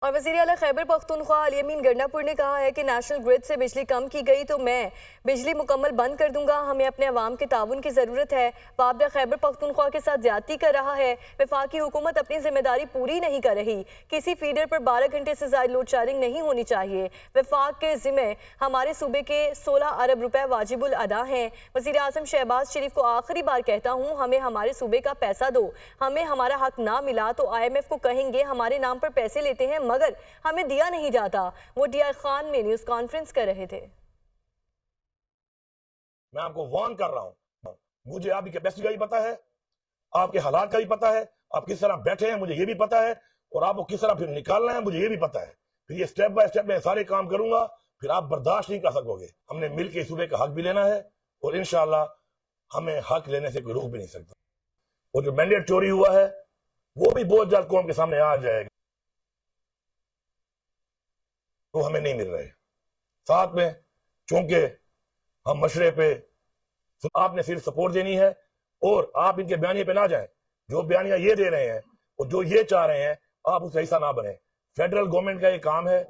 اور وزیر اعلیٰ خیبر پختونخوا علی امین گنڈاپور نے کہا ہے کہ نیشنل گرڈ سے بجلی کم کی گئی تو میں بجلی مکمل بند کر دوں گا۔ ہمیں اپنے عوام کے تعاون کی ضرورت ہے۔ وابڈا خیبر پختونخوا کے ساتھ زیادتی کر رہا ہے۔ وفاقی حکومت اپنی ذمہ داری پوری نہیں کر رہی۔ کسی فیڈر پر 12 گھنٹے سے زائد لوڈ شیڈنگ نہیں ہونی چاہیے۔ وفاق کے ذمہ ہمارے صوبے کے 16 ارب روپے واجب الادا ہیں۔ وزیر اعظم شہباز شریف کو آخری بار کہتا ہوں، ہمیں ہمارے صوبے کا پیسہ دو۔ ہمیں ہمارا حق نہ ملا تو IMF کو کہیں گے ہمارے نام پر پیسے لیتے ہیں مگر ہمیں دیا نہیں جاتا۔ وہ ڈی آئی خان میں نیوز کانفرنس کر رہے تھے۔ میں آپ کو وارن کر رہا ہوں، مجھے آپ کی کیپیسٹی کا بھی پتا ہے، آپ کے حالات کا بھی پتا ہے، آپ کس طرح بیٹھے ہیں مجھے یہ بھی پتا ہے، اور آپ کو کس طرح پھر نکالنا ہے مجھے یہ بھی پتا ہے۔ پھر یہ سٹیپ بائی سٹیپ میں سارے کام کروں گا، پھر آپ برداشت نہیں کر سکو گے۔ ہم نے مل کے صوبے کا حق بھی لینا ہے، اور انشاءاللہ ہمیں حق لینے سے کوئی روک بھی نہیں سکتا۔ اور جو مینڈیٹ چوری ہوا ہے وہ بھی بہت جلد قوم کے سامنے آ جائے گا، وہ ہمیں نہیں مل رہے۔ ساتھ میں چونکہ ہم مشورے پہ آپ نے صرف سپورٹ دینی ہے، اور آپ ان کے بیانیے پہ نہ جائیں۔ جو بیانیہ یہ دے رہے ہیں اور جو یہ چاہ رہے ہیں آپ اس کا حصہ نہ بنیں۔ فیڈرل گورنمنٹ کا یہ کام ہے،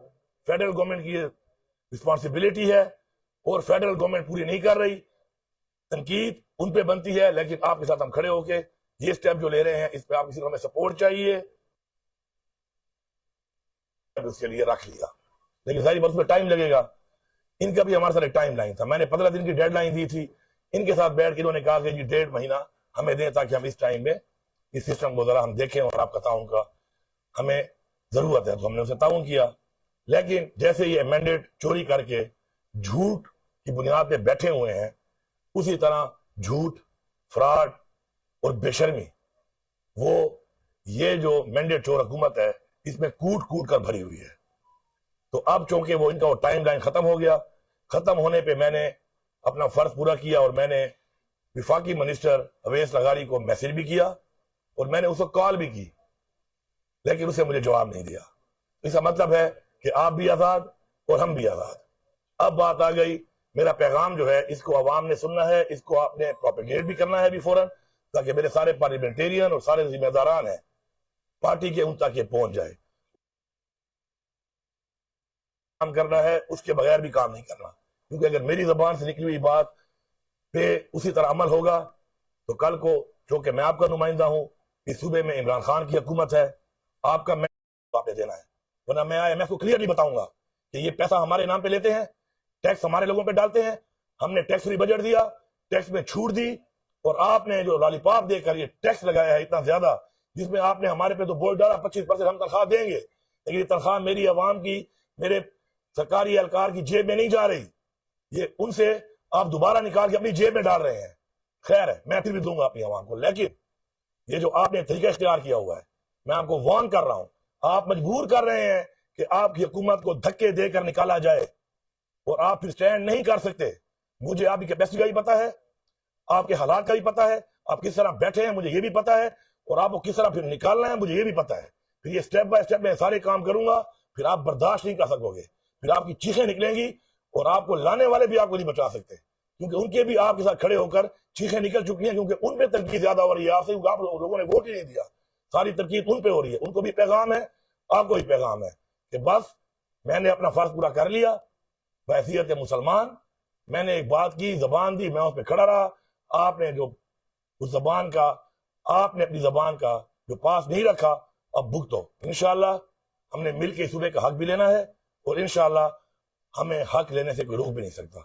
فیڈرل گورنمنٹ کی یہ رسپانسبلٹی ہے، اور فیڈرل گورنمنٹ پوری نہیں کر رہی۔ تنقید ان پہ بنتی ہے، لیکن آپ کے ساتھ ہم کھڑے ہو کے یہ سٹیپ جو لے رہے ہیں اس پہ آپ کسی ہمیں سپورٹ چاہیے، اس کے لیے رکھ لیا، لیکن ظاہری بات اس میں ٹائم لگے گا۔ ان کا بھی ہمارے ساتھ ایک ٹائم لائن تھا، میں نے 15 دن کی ڈیڈ لائن دی تھی۔ ان کے ساتھ بیٹھ کے انہوں نے کہا کہ جی 1.5 مہینہ ہمیں دیں تاکہ ہم اس ٹائم میں اس سسٹم کو ذرا ہم دیکھیں، اور آپ کا تعاون کا ہمیں ضرورت ہے، تو ہم نے اسے تعاون کیا۔ لیکن جیسے یہ مینڈیٹ چوری کر کے جھوٹ کی بنیاد پہ بیٹھے ہوئے ہیں، اسی طرح جھوٹ، فراڈ اور بے شرمی، وہ یہ جو مینڈیٹ چور حکومت ہے اس میں کوٹ کوٹ کر بھری ہوئی ہے۔ تو اب چونکہ وہ ان کا وہ ٹائم لائن ختم ہو گیا، ختم ہونے پہ میں نے اپنا فرض پورا کیا، اور میں نے وفاقی منسٹر اویس لغاری کو میسج بھی کیا، اور میں نے اس کو کال بھی کی، لیکن اسے مجھے جواب نہیں دیا۔ اس کا مطلب ہے کہ آپ بھی آزاد اور ہم بھی آزاد۔ اب بات آ گئی، میرا پیغام جو ہے اس کو عوام نے سننا ہے، اس کو آپ نے پروپیگیٹ بھی کرنا ہے بھی فوراً، تاکہ میرے سارے پارلیمنٹیرین اور سارے ذمہ داران ہیں پارٹی کے ان تک یہ پہنچ جائے۔ کام کرنا ہے، اس کے بغیر بھی کام نہیں کرنا، کیونکہ اگر میری زبان سے نکلی ہوئی بات پہ اسی طرح عمل ہوگا تو کل کو، چونکہ میں آپ کا نمائندہ ہوں، اس صوبے میں عمران خان کی حکومت ہے، آپ کا واپس دینا ہے، ورنہ میں IMF کو کلیئرلی بتاؤں گا کہ یہ پیسہ ہمارے نام پہ لیتے ہیں، ٹیکس ہمارے لوگوں پہ ڈالتے ہیں، ہم نے ٹیکس فری بجٹ دیا، ٹیکس میں چھوٹ دی، اور آپ نے جو لالی پاپ دے کر یہ ٹیکس لگایا ہے اتنا زیادہ، جس میں آپ نے ہمارے پہ تو بوجھ ڈالا 25% ہم تنخواہ دیں گے، لیکن یہ تنخواہ میری عوام کی، میرے سرکاری اہلکار کی جیب میں نہیں جا رہی، یہ ان سے آپ دوبارہ نکال کے اپنی جیب میں ڈال رہے ہیں۔ خیر ہے، میں پھر بھی دوں گا اپنی عوام کو، لیکن یہ جو آپ نے طریقہ اختیار کیا ہوا ہے، میں آپ کو وارن کر رہا ہوں، آپ مجبور کر رہے ہیں کہ آپ کی حکومت کو دھکے دے کر نکالا جائے، اور آپ پھر سٹینڈ نہیں کر سکتے۔ مجھے آپ کی کیپیسٹی کا بھی پتا ہے، آپ کے حالات کا بھی پتا ہے، آپ کس طرح بیٹھے ہیں مجھے یہ بھی پتا ہے، اور آپ کو کس طرح پھر نکالنا ہے مجھے یہ بھی پتا ہے۔ پھر یہ سٹیپ بائی سٹیپ میں سارے کام کروں گا، پھر آپ برداشت نہیں کر سکو گے، پھر آپ کی چیخیں نکلیں گی، اور آپ کو لانے والے بھی آپ کو نہیں بچا سکتے، کیونکہ ان کے بھی آپ کے ساتھ کھڑے ہو کر چیخیں نکل چکی ہیں، کیونکہ ان پہ تنقید زیادہ ہو رہی ہے آپ سے، کیونکہ آپ لوگوں نے ووٹ ہی نہیں دیا، ساری تنقید ان پہ ہو رہی ہے۔ ان کو بھی پیغام ہے، آپ کو بھی پیغام ہے کہ بس میں نے اپنا فرض پورا کر لیا بحیثیت مسلمان، میں نے ایک بات کی، زبان دی، میں اس پہ کھڑا رہا، آپ نے جو اس زبان کا، آپ نے اپنی زبان کا جو پاس نہیں رکھا، اب بھگتو۔ انشاءاللہ ہم نے مل کے صوبے کا حق بھی لینا ہے، اور انشاءاللہ ہمیں حق لینے سے کوئی روک بھی نہیں سکتا۔